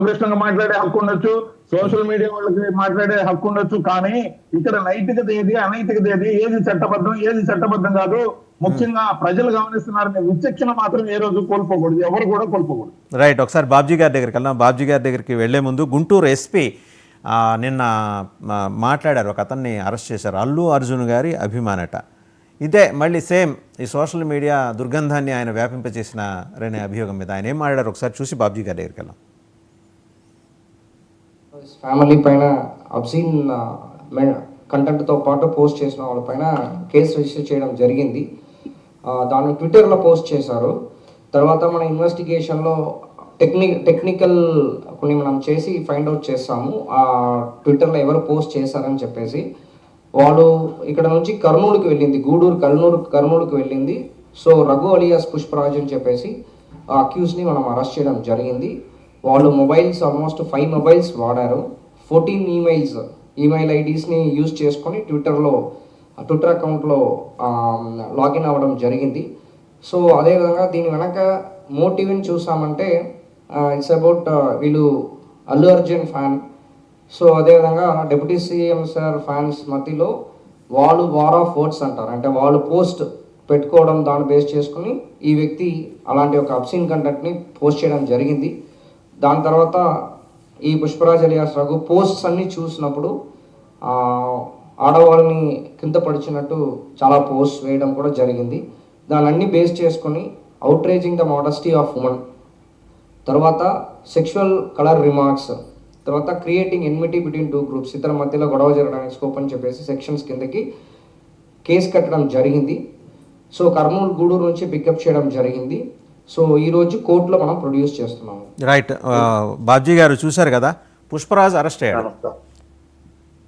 కృష్ణంగా మాట్లాడే హక్కు ఉండొచ్చు, సోషల్ మీడియా వాళ్ళకి మాట్లాడే హక్కు ఉండొచ్చు. కానీ ఇక్కడ నైతికత ఏది, అనైతికత ఏది, ఏది చట్టబద్ధం, ఏది చట్టబద్ధం కాదు, ముఖ్యంగా ప్రజలు గమనిస్తున్నారనే విచక్షణ మాత్రం ఏ రోజు కోల్పోకూడదు, ఎవరు కూడా కోల్పోకూడదు. రైట్. ఒకసారి బాబ్జీ గారి దగ్గరికి వెళ్దాం. బాబ్జీ గారి దగ్గరికి వెళ్లే ముందు గుంటూరు ఎస్పీ నిన్న మాట్లాడారు, ఒక అతన్ని అరెస్ట్ చేశారు, అల్లు అర్జున్ గారి అభిమానట. ఇదే మళ్ళీ సేమ్ ఈ సోషల్ మీడియా దుర్గంధాన్ని ఆయన వ్యాపింపచేసిన అనే అభియోగం మీద ఆయన ఏం మాట్లాడారు ఒకసారి చూసి బాబ్జీ గారి దగ్గరికి వెళ్దాం. ఫ్యామిలీ పైన అబ్సీన్ కంటెంట్తో పాటు పోస్ట్ చేసిన వాళ్ళపైన కేసు రిజిస్టర్ చేయడం జరిగింది. దాన్ని ట్విట్టర్లో పోస్ట్ చేశారు. తర్వాత మన ఇన్వెస్టిగేషన్లో టెక్నికల్ కొన్ని మనం చేసి ఫైండ్ అవుట్ చేస్తాము ట్విట్టర్లో ఎవరు పోస్ట్ చేశారని చెప్పేసి. వాళ్ళు ఇక్కడ నుంచి కర్నూలుకి వెళ్ళింది, గూడూరు కర్నూలుకి వెళ్ళింది. సో రఘు అలియాస్ పుష్పరాజ్ అని చెప్పేసి ఆ అక్యూజ్ని మనం అరెస్ట్ చేయడం జరిగింది. వాళ్ళు మొబైల్స్ ఆల్మోస్ట్ 5 మొబైల్స్ వాడారు. 14 ఈమెయిల్ ఐడీస్ని యూజ్ చేసుకొని ట్విట్టర్ అకౌంట్లో లాగిన్ అవ్వడం జరిగింది. సో అదేవిధంగా దీని వెనక మోటివ్ని చూసామంటే ఇట్స్ అబౌట్ వీళ్ళు అల్లు అర్జున్ ఫ్యాన్. సో అదేవిధంగా డిప్యూటీ సీఎం సార్ ఫ్యాన్స్ మధ్యలో వాళ్ళు వార్ ఆఫ్ వర్డ్స్ అంటారు, అంటే వాళ్ళు పోస్ట్ పెట్టుకోవడం దాన్ని బేస్ చేసుకుని ఈ వ్యక్తి అలాంటి ఒక అబ్సీన్ కంటెంట్ని పోస్ట్ చేయడం జరిగింది. దాని తర్వాత ఈ పుష్పరాజ్ అలియాస్ రఘు పోస్ట్స్ అన్నీ చూసినప్పుడు ఆడవాళ్ళని కింద పడిచినట్టు చాలా పోస్ట్ వేయడం కూడా జరిగింది. దాన్ని అన్ని బేస్ చేసుకొని outraging the modesty of women, తర్వాత సెక్షువల్ కలర్ రిమార్క్స్, తర్వాత క్రియేటింగ్ ఎన్మిటీ బిట్వీన్ 2 గ్రూప్స్, ఇద్దరి మధ్యలో గొడవ జరగడానికి స్కోప్ అని చెప్పేసి సెక్షన్స్ కిందకి కేసు కట్టడం జరిగింది. సో కర్నూలు గూడూరు నుంచి పికప్ చేయడం జరిగింది. సో ఈరోజు కోర్టులో మనం ప్రొడ్యూస్ చేస్తున్నాము. రైట్. బాబ్జీ గారు చూశారు కదా, పుష్పరాజ్ అరెస్ట్ అయ్యాడు.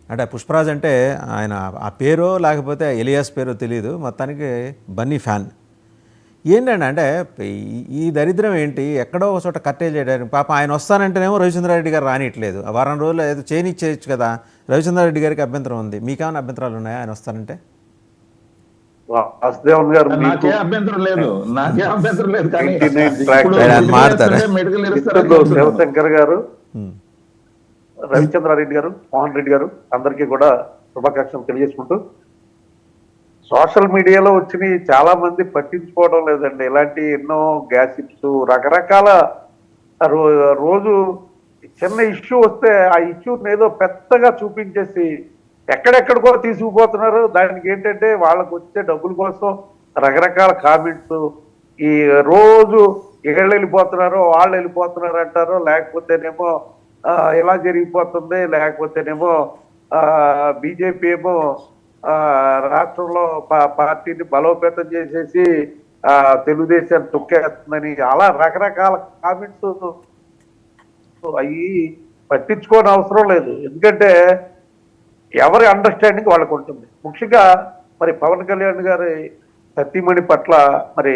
అంటే పుష్పరాజ్ అంటే ఆయన ఆ పేరో లేకపోతే ఎలియాస్ పేరో తెలియదు, మొత్తానికి బన్నీ ఫ్యాన్. ఏంటంటే అంటే ఈ దరిద్రం ఏంటి, ఎక్కడో ఒక చోట కట్టేజ్ చేయడానికి పాప ఆయన వస్తానంటేనేమో రవిచంద్రారెడ్డి గారు రానిట్లేదు. వారం రోజులు ఏదో చేయనిచ్చేయచ్చు కదా, రవిచంద్రారెడ్డి గారికి అభ్యంతరం ఉంది. మీకేమైనా అభ్యంతరాలు ఉన్నాయా ఆయన వస్తానంటే? నాకే అభ్యంతరం లేదు, కానీ శివశంకర్ గారు, రవిచంద్రారెడ్డి గారు, మోహన్ రెడ్డి గారు అందరికీ కూడా శుభాకాంక్షలు తెలియజేసుకుంటూ, సోషల్ మీడియాలో వచ్చి చాలా మంది పట్టించుకోవడం లేదండి. ఇలాంటి ఎన్నో గ్యాసిప్స్, రకరకాల రోజు చిన్న ఇష్యూ వస్తే ఆ ఇష్యూని ఏదో పెద్దగా చూపించేసి ఎక్కడెక్కడికో తీసుకుపోతున్నారు. దానికి ఏంటంటే వాళ్ళకు వచ్చే డబ్బుల కోసం రకరకాల కామెంట్స్, ఈ రోజు వీళ్ళు వెళ్ళిపోతున్నారు, వాళ్ళు వెళ్ళిపోతున్నారు అంటారు, లేకపోతేనేమో ఇలా జరిగిపోతుంది, లేకపోతేనేమో బీజేపీ ఏమో రాష్ట్రంలో పార్టీని బలోపేతం చేసేసి తెలుగుదేశాన్ని తొక్కేస్తుందని అలా రకరకాల కామెంట్స్ అవి పట్టించుకోని అవసరం లేదు. ఎందుకంటే ఎవరి అండర్స్టాండింగ్ వాళ్ళకు ఉంటుంది. ముఖ్యంగా మరి పవన్ కళ్యాణ్ గారి సతీమణి పట్ల మరి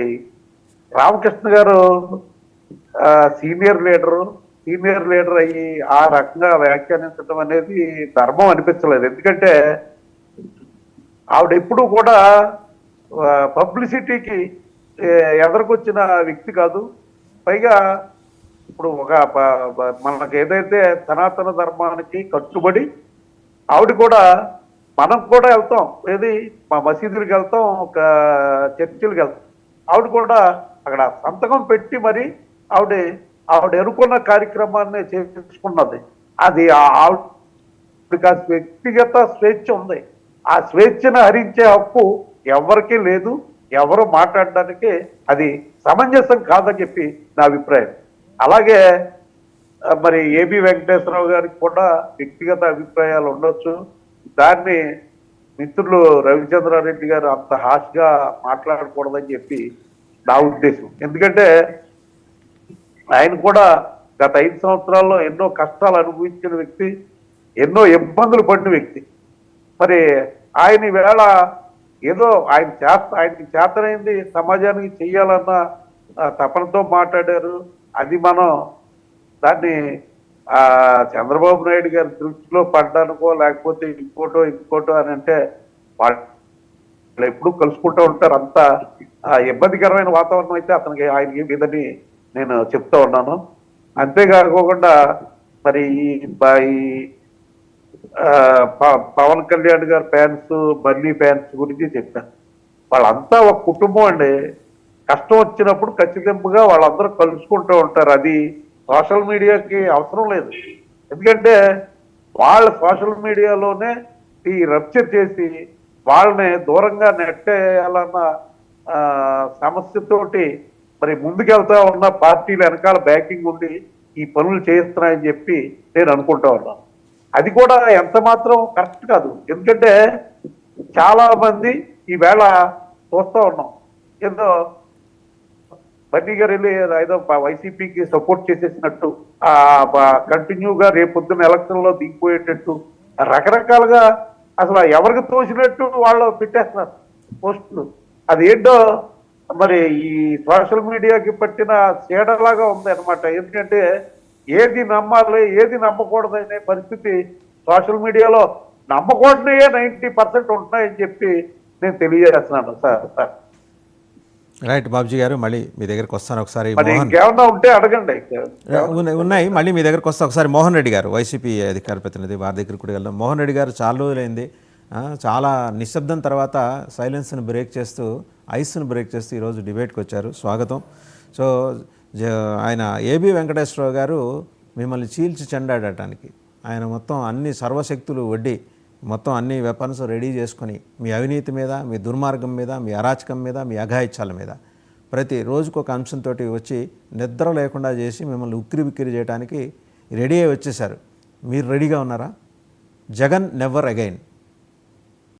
రామకృష్ణ గారు సీనియర్ లీడర్ అయ్యి ఆ రకంగా వ్యాఖ్యానించడం అనేది ధర్మం అనిపించలేదు. ఎందుకంటే ఆవిడ ఎప్పుడూ కూడా పబ్లిసిటీకి ఎదరికొచ్చిన వ్యక్తి కాదు. పైగా ఇప్పుడు మనకు ఏదైతే సనాతన ధర్మానికి కట్టుబడి ఆవిడ కూడా, మనం కూడా వెళ్తాం, ఏది మా మసీదులకు వెళ్తాం, ఒక చర్చిలకు వెళ్తాం, ఆవిడ కూడా అక్కడ సంతకం పెట్టి మరి ఆవిడ ఎన్నుకున్న కార్యక్రమాన్ని చేసుకున్నది. అది ఆవిడకి వ్యక్తిగత స్వేచ్ఛ ఉంది. ఆ స్వేచ్ఛను హరించే హక్కు ఎవరికీ లేదు. ఎవరు మాట్లాడడానికి అది సమంజసం కాదని చెప్పి నా అభిప్రాయం. అలాగే మరి ఏబి వెంకటేశ్వరరావు గారికి కూడా వ్యక్తిగత అభిప్రాయాలు ఉండొచ్చు. దాన్ని మిత్రులు రవిచంద్రారెడ్డి గారు అంత హాష్గా మాట్లాడకూడదని చెప్పి నా ఉద్దేశం. ఎందుకంటే ఆయన కూడా గత 5 సంవత్సరాల్లో ఎన్నో కష్టాలు అనుభవించిన వ్యక్తి, ఎన్నో ఇబ్బందులు పడిన వ్యక్తి. మరి ఆయన వేళ ఏదో ఆయనకి చేతనైంది సమాజానికి చెయ్యాలన్న తపనతో మాట్లాడారు. అది మనం దాన్ని చంద్రబాబు నాయుడు గారి దృష్టిలో పడ్డానుకో, లేకపోతే ఇంకోటో అని అంటే వాళ్ళు ఎప్పుడు కలుసుకుంటూ ఉంటారు. అంత ఇబ్బందికరమైన వాతావరణం అయితే ఆయనకి లేదని నేను చెప్తా ఉన్నాను. అంతేకాకుండా మరి ఈ పవన్ కళ్యాణ్ గారి ఫ్యాన్స్, బన్నీ ఫ్యాన్స్ గురించి చెప్పాను. వాళ్ళంతా ఒక కుటుంబం అండి. కష్టం వచ్చినప్పుడు ఖచ్చితంగా వాళ్ళందరూ కలుసుకుంటూ ఉంటారు. అది సోషల్ మీడియాకి అవసరం లేదు. ఎందుకంటే వాళ్ళ సోషల్ మీడియాలోనే ఈ రప్చర్ చేసి వాళ్ళని దూరంగా నెట్టేయాలన్న సమస్యతోటి మరి ముందుకెళ్తా ఉన్న పార్టీలు వెనకాల బ్యాకింగ్ ఉండి ఈ పనులు చేస్తున్నాయని చెప్పి నేను అనుకుంటా ఉన్నాను. అది కూడా ఎంత మాత్రం కరెక్ట్ కాదు. ఎందుకంటే చాలా మంది ఈవేళ చూస్తూ ఉన్నాం, ఏదో బన్నీ గారు వెళ్ళి ఏదో వైసీపీకి సపోర్ట్ చేసేసినట్టు, కంటిన్యూగా రేపొద్దున ఎలక్షన్ లో దిగిపోయేటట్టు రకరకాలుగా అసలు ఎవరికి తోచినట్టు వాళ్ళు పెట్టేస్తున్నారు పోస్టులు. అదేంటో మరి ఈ సోషల్ మీడియాకి పట్టిన చీడలాగా ఉంది అనమాట. ఎందుకంటే ఏది నమ్మాలి ఏది నమ్మకూడదు అనే పరిస్థితి సోషల్ మీడియాలో నమ్మకూడనే 90% ఉంటున్నాయని చెప్పి నేను తెలియజేస్తున్నాను సార్. రైట్ బాబ్జీ గారు, మళ్ళీ మీ దగ్గరికి వస్తాను ఒకసారి. మరి మోహన్ ఇంకేమన్నా ఉంటే అడగండి. ఉన్నాయి, మళ్ళీ మీ దగ్గరకు వస్తా ఒకసారి. మోహన్ రెడ్డి గారు, వైసీపీ అధికార ప్రతినిధి, వారి దగ్గరికి కూడా వెళ్దాం. మోహన్ రెడ్డి గారు చాలా రోజులైంది, చాలా నిశ్శబ్దం తర్వాత సైలెన్స్ని బ్రేక్ చేస్తూ, ఐస్ని బ్రేక్ చేస్తూ ఈరోజు డిబేట్కి వచ్చారు. స్వాగతం. సో ఆయన ఏబి వెంకటేశ్వరరావు గారు మిమ్మల్ని చీల్చి చెండాడటానికి ఆయన మొత్తం అన్ని సర్వశక్తులు వడ్డీ మొత్తం అన్ని వెపన్స్ రెడీ చేసుకొని మీ అవినీతి మీద, మీ దుర్మార్గం మీద, మీ అరాచకం మీద, మీ అఘాయిత్యాల మీద ప్రతి రోజుకు ఒక అంశంతో వచ్చి నిద్ర లేకుండా చేసి మిమ్మల్ని ఉక్కిరి బిక్కిరి చేయడానికి రెడీ అయి వచ్చేసారు. మీరు రెడీగా ఉన్నారా? Jagan never again.